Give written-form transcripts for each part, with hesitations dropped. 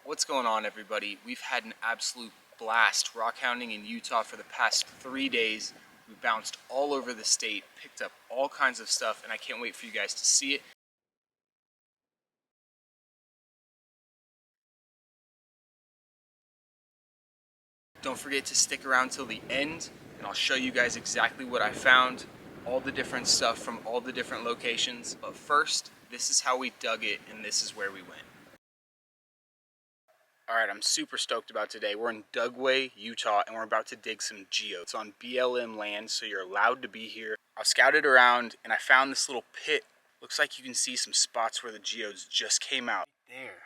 What's going on, everybody? We've had an absolute blast rockhounding in Utah for the past 3 days. We bounced all over the state, picked up all kinds of stuff, and I can't wait for you guys to see it. Don't forget to stick around till the end, and I'll show you guys exactly what I found, all the different stuff from all the different locations. But first, this is how we dug it, and this is where we went. Alright, I'm super stoked about today. We're in Dugway, Utah, and we're about to dig some geodes. It's on BLM land, so you're allowed to be here. I scouted around, and I found this little pit. Looks like you can see some spots where the geodes just came out. There.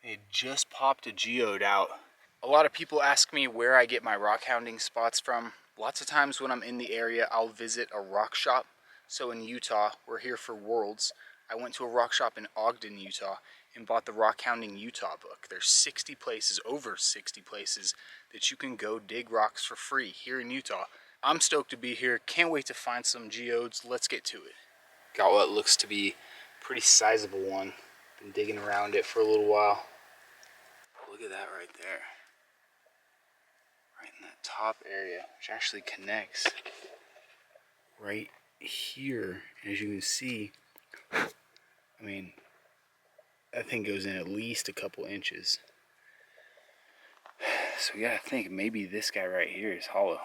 It just popped a geode out. A lot of people ask me where I get my rock hounding spots from. Lots of times when I'm in the area, I'll visit a rock shop. So in Utah, we're here for Worlds. I went to a rock shop in Ogden, Utah, and bought the Rockhounding Utah book. There's 60 places, over 60 places, that you can go dig rocks for free here in Utah. I'm stoked to be here. Can't wait to find some geodes. Let's get to it. Got what looks to be a pretty sizable one. Been digging around it for a little while. Look at that right there. Right in that top area, which actually connects right here. As you can see, I mean, that thing goes in at least a couple inches. So we gotta think, maybe this guy right here is hollow.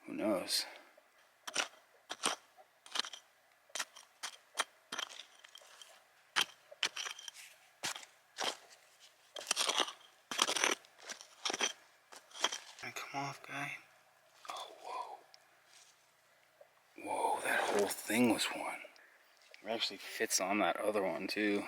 Who knows? Come off, guy. Oh, whoa. Whoa, that whole thing was one. It actually fits on that other one, too.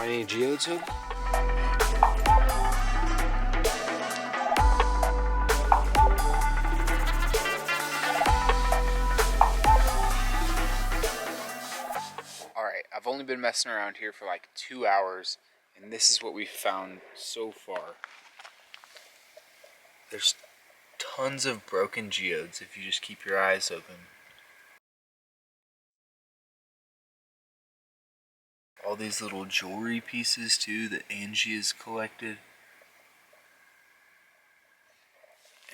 Any geodes, Hood? Alright, I've only been messing around here for like 2 hours, and this is what we've found so far. There's tons of broken geodes if you just keep your eyes open. All these little jewelry pieces too that Angie has collected.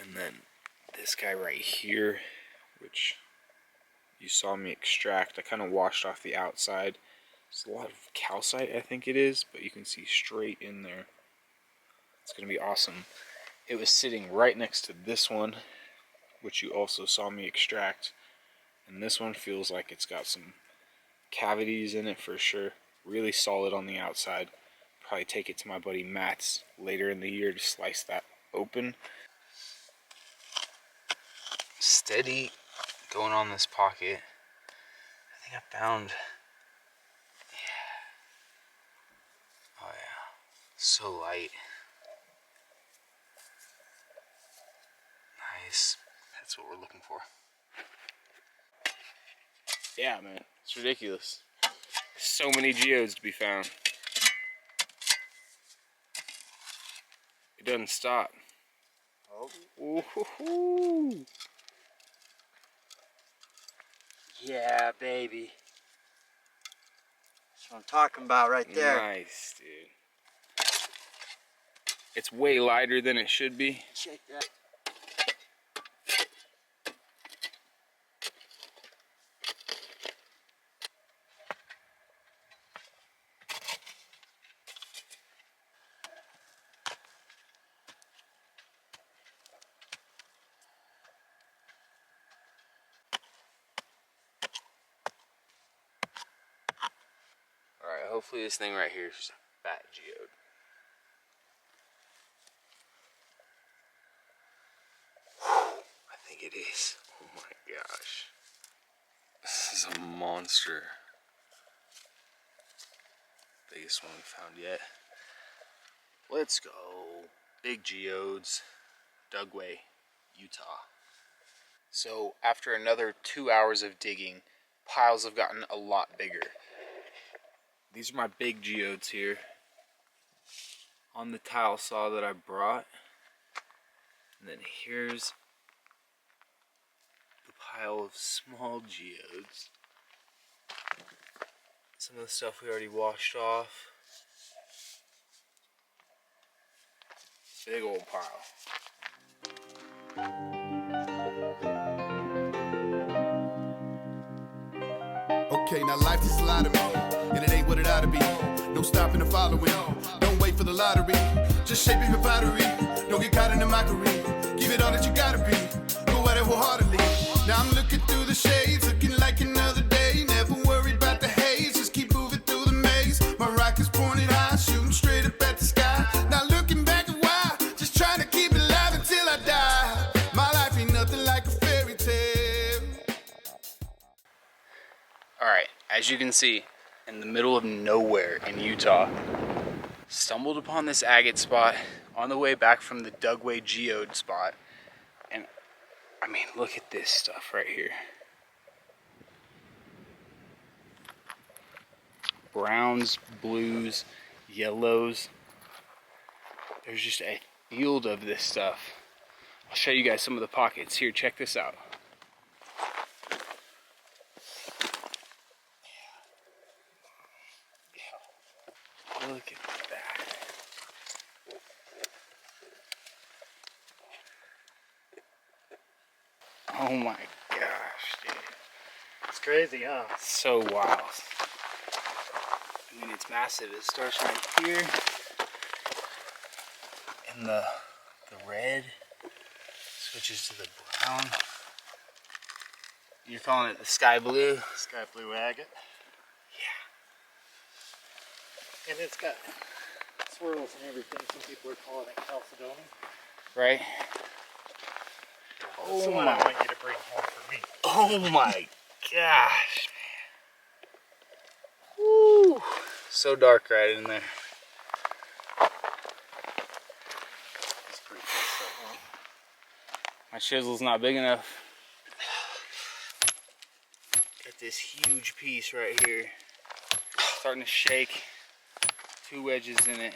And then this guy right here, which you saw me extract. I kind of washed off the outside. It's a lot of calcite, I think it is, but you can see straight in there. It's going to be awesome. It was sitting right next to this one, which you also saw me extract. And this one feels like it's got some cavities in it for sure. Really solid on the outside. Probably take it to my buddy Matt's later in the year to slice that open. Steady going on this pocket. I think I found, yeah. Oh yeah, so light. Nice. That's what we're looking for. Yeah, man, it's ridiculous. So many geodes to be found. It doesn't stop. Oh. Ooh. Yeah, baby. That's what I'm talking about right there. Nice, dude. It's way lighter than it should be. Check that. Hopefully this thing right here is just a fat geode. I think it is. Oh my gosh. This is a monster. Biggest one we found yet. Let's go. Big geodes, Dugway, Utah. So after another 2 hours of digging, piles have gotten a lot bigger. These are my big geodes here on the tile saw that I brought. And then here's the pile of small geodes. Some of the stuff we already washed off. Big old pile. Okay, now life just lied to me, and it ain't what it ought to be. No stopping the following, don't wait for the lottery. Just shape your battery, don't get caught in the mockery. Give it all that you gotta be, go at it wholeheartedly. Now I'm looking through the shades, looking like another day. Never worried about the haze, just keep moving through the maze. My rocket's pointed high, shooting straight up at the sky. Not looking back a while, just trying to keep it alive until I die. My life ain't nothing like a fairy tale. Alright, as you can see, in the middle of nowhere in Utah, stumbled upon this agate spot on the way back from the Dugway geode spot. And I mean, look at this stuff right here. Browns, blues, yellows. There's just a field of this stuff. I'll show you guys some of the pockets. Here, check this out. Look at that. Oh my gosh, dude. It's crazy, huh? So wild. I mean, it's massive. It starts right here. And the red switches to the brown. You're calling it the sky blue? Sky blue agate. Yeah. And it's got swirls and everything. Some people are calling it chalcedony. Right? That's the one I want you to bring home for me. Oh my gosh, man. Woo! So dark right in there. It's pretty cool stuff, huh? My chisel's not big enough. Got this huge piece right here. Starting to shake. 2 wedges in it.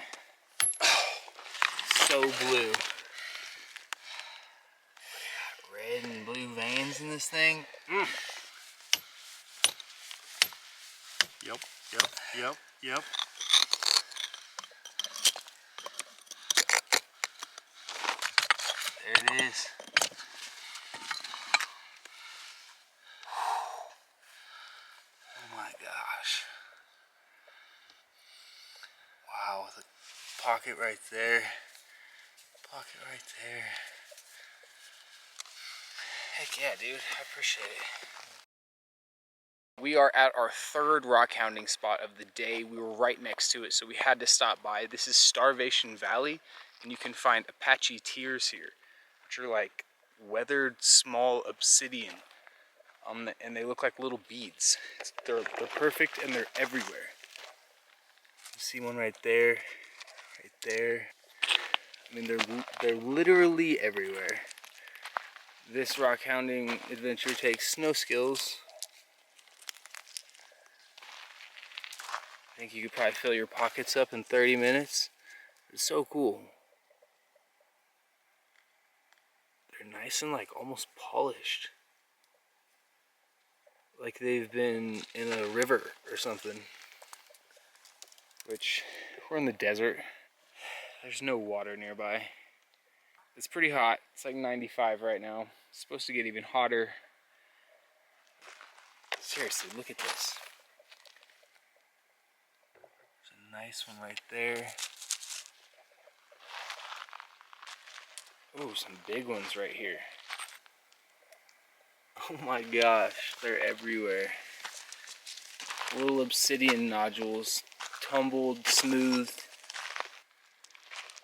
So blue. Red and blue veins in this thing. Yep. There it is. Oh my gosh. Wow, the pocket right there. Pocket right there. Heck yeah, dude. I appreciate it. We are at our 3rd rock hounding spot of the day. We were right next to it, so we had to stop by. This is Starvation Valley, and you can find Apache tears here, which are like weathered small obsidian. And they look like little beads. They're perfect, and they're everywhere. You see one right there, right there. I mean, they're literally everywhere. This rock hounding adventure takes no skills. I think you could probably fill your pockets up in 30 minutes. It's so cool. They're nice and like almost polished. Like they've been in a river or something. Which, we're in the desert. There's no water nearby. It's pretty hot. It's like 95 right now. It's supposed to get even hotter. Seriously, look at this. There's a nice one right there. Ooh, some big ones right here. Oh my gosh, they're everywhere. Little obsidian nodules, humbled, smoothed.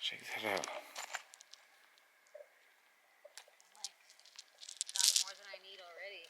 Check that out. Got more than I need already.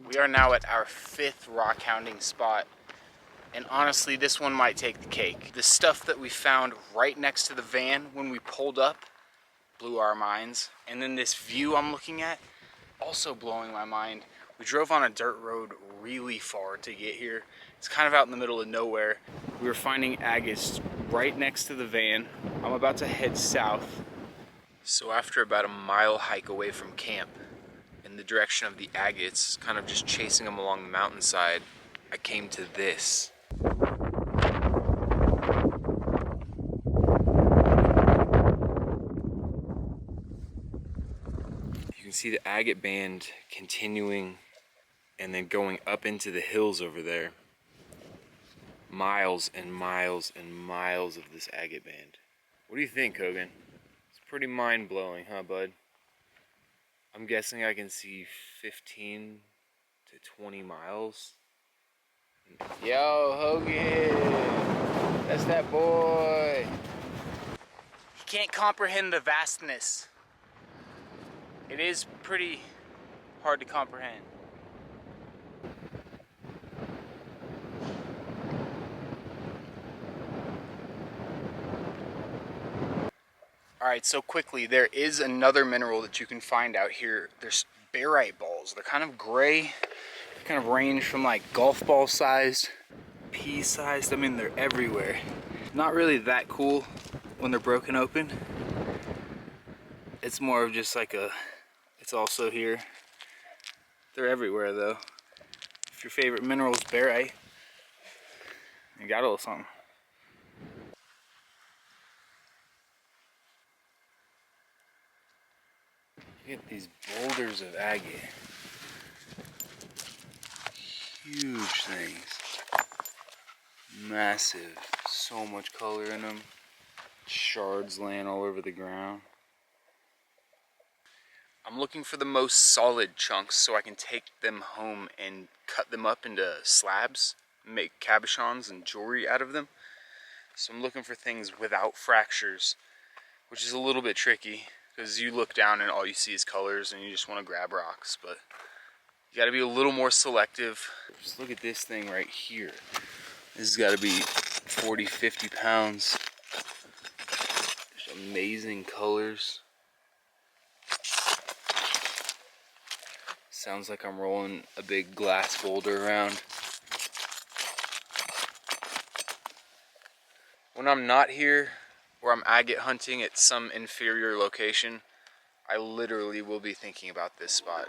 We are now at our 5th rock hounding spot, and honestly this one might take the cake. The stuff that we found right next to the van when we pulled up blew our minds, and then this view I'm looking at also blowing my mind. We drove on a dirt road really far to get here. It's kind of out in the middle of nowhere. We were finding agates right next to the van. I'm about to head south. So after about a mile hike away from camp, in the direction of the agates, kind of just chasing them along the mountainside, I came to this. You can see the agate band continuing and then going up into the hills over there. Miles and miles and miles of this agate band. What do you think, Hogan? It's pretty mind-blowing, huh, bud? I'm guessing I can see 15 to 20 miles. Yo, Hogan! That's that boy! He can't comprehend the vastness. It is pretty hard to comprehend. Alright, so quickly, there is another mineral that you can find out here. There's barite balls. They're kind of gray, kind of range from like golf ball sized, pea sized. I mean, they're everywhere. Not really that cool when they're broken open. It's more of just like a, it's also here. They're everywhere though. If your favorite mineral is barite, you got a little something. Look at these boulders of agate. Huge things. Massive. So much color in them. Shards laying all over the ground. I'm looking for the most solid chunks so I can take them home and cut them up into slabs, make cabochons and jewelry out of them. So I'm looking for things without fractures, which is a little bit tricky because you look down and all you see is colors and you just want to grab rocks, but you got to be a little more selective. Just look at this thing right here. This has got to be 40, 50 pounds. There's amazing colors. Sounds like I'm rolling a big glass boulder around. When I'm not here, or I'm agate hunting at some inferior location, I literally will be thinking about this spot.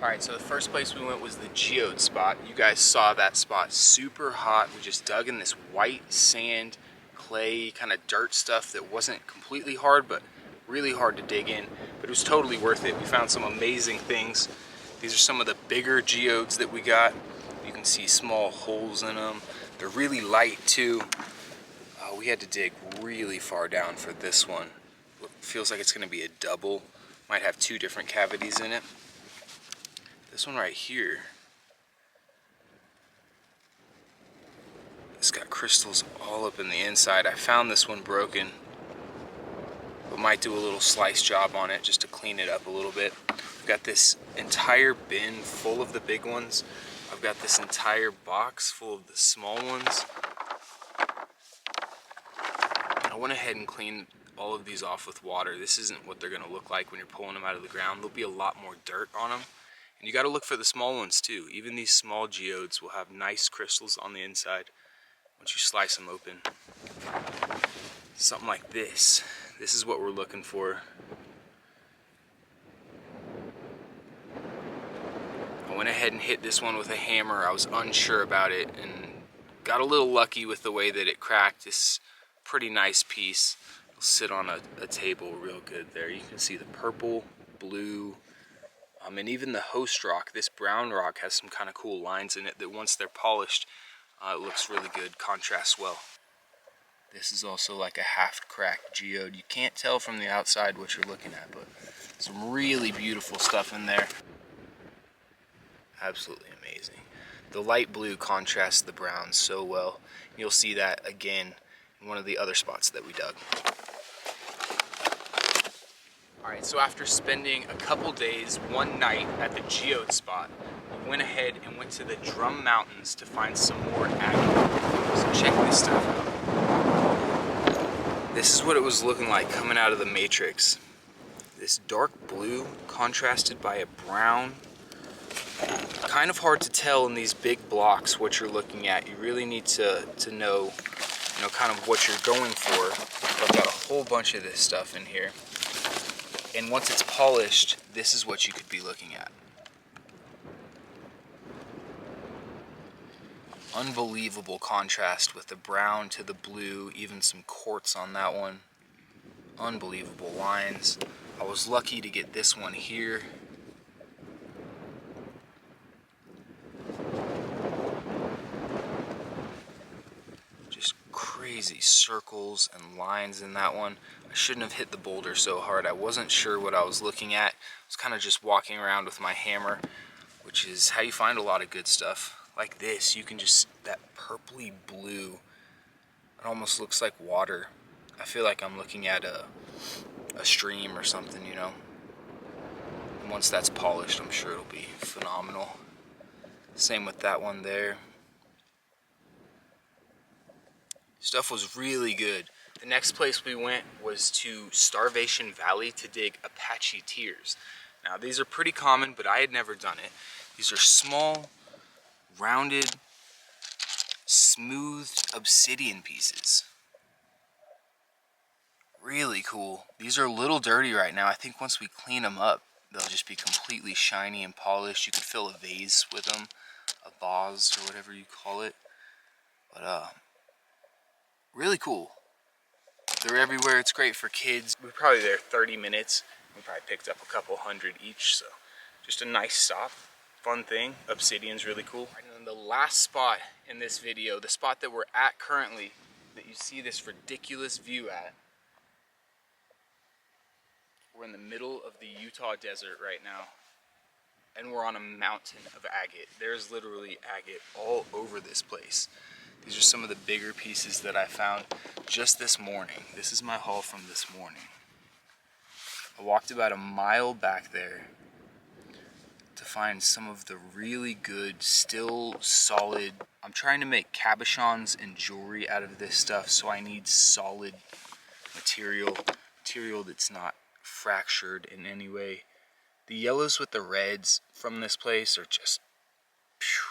Alright, so the first place we went was the geode spot. You guys saw that spot, super hot. We just dug in this white sand, clay, kind of dirt stuff that wasn't completely hard, but really hard to dig in. But it was totally worth it. We found some amazing things. These are some of the bigger geodes that we got. You can see small holes in them. They're really light too. We had to dig really far down for this one. It feels like it's going to be a double. Might have 2 different cavities in it. This one right here, it's got crystals all up in the inside. I found this one broken but might do a little slice job on it just to clean it up a little bit. I've got this entire bin full of the big ones. I've got this entire box full of the small ones. I went ahead and cleaned all of these off with water. This isn't what they're gonna look like when you're pulling them out of the ground. There'll be a lot more dirt on them. And you gotta look for the small ones too. Even these small geodes will have nice crystals on the inside once you slice them open. Something like this. This is what we're looking for. I went ahead and hit this one with a hammer. I was unsure about it and got a little lucky with the way that it cracked. This pretty nice piece. It'll sit on a table real good there. You can see the purple, blue, and even the host rock. This brown rock has some kind of cool lines in it that once they're polished, it looks really good, contrasts well. This is also like a half-cracked geode. You can't tell from the outside what you're looking at, but some really beautiful stuff in there. Absolutely amazing. The light blue contrasts the brown so well. You'll see that again in one of the other spots that we dug. Alright, so after spending a couple days, one night at the geode spot, we went ahead and went to the Drum Mountains to find some more agate. So check this stuff out. This is what it was looking like coming out of the matrix. This dark blue contrasted by a brown. Kind of hard to tell in these big blocks what you're looking at. You really need to know, kind of what you're going for. I've got a whole bunch of this stuff in here. And once it's polished, this is what you could be looking at. Unbelievable contrast with the brown to the blue, even some quartz on that one. Unbelievable lines. I was lucky to get this one here. Just crazy circles and lines in that one. I shouldn't have hit the boulder so hard. I wasn't sure what I was looking at. I was kind of just walking around with my hammer, which is how you find a lot of good stuff. Like this, you can just, that purpley blue, it almost looks like water. I feel like I'm looking at a stream or something, And once that's polished, I'm sure it'll be phenomenal. Same with that one there. Stuff was really good. The next place we went was to Starvation Valley to dig Apache tears. Now these are pretty common, but I had never done it. These are small, rounded, smoothed obsidian pieces. Really cool. These are a little dirty right now. I think once we clean them up, they'll just be completely shiny and polished. You could fill a vase with them, a vase or whatever you call it. But really cool. They're everywhere. It's great for kids. We were probably there 30 minutes. We probably picked up a couple hundred each, so just a nice stop. Fun thing. Obsidian's really cool. And then the last spot in this video, the spot that we're at currently, that you see this ridiculous view at, we're in the middle of the Utah desert right now, and we're on a mountain of agate. There's literally agate all over this place. These are some of the bigger pieces that I found just this morning. This is my haul from this morning. I walked about a mile back there to find some of the really good, still solid. I'm trying to make cabochons and jewelry out of this stuff, so I need solid material that's not fractured in any way. The yellows with the reds from this place are just phew.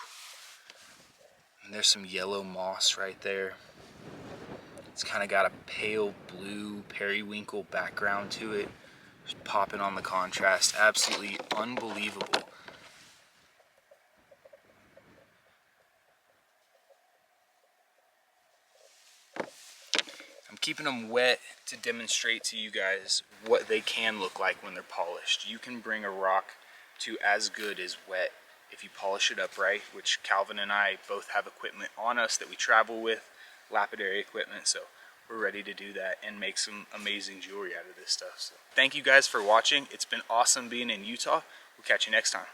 And there's some yellow moss right there. It's kind of got a pale blue periwinkle background to it. Just popping on the contrast. Absolutely unbelievable. I'm keeping them wet to demonstrate to you guys what they can look like when they're polished. You can bring a rock to as good as wet if you polish it up right, which Calvin and I both have equipment on us that we travel with, lapidary equipment, so we're ready to do that and make some amazing jewelry out of this stuff. So thank you guys for watching. It's been awesome being in Utah. We'll catch you next time.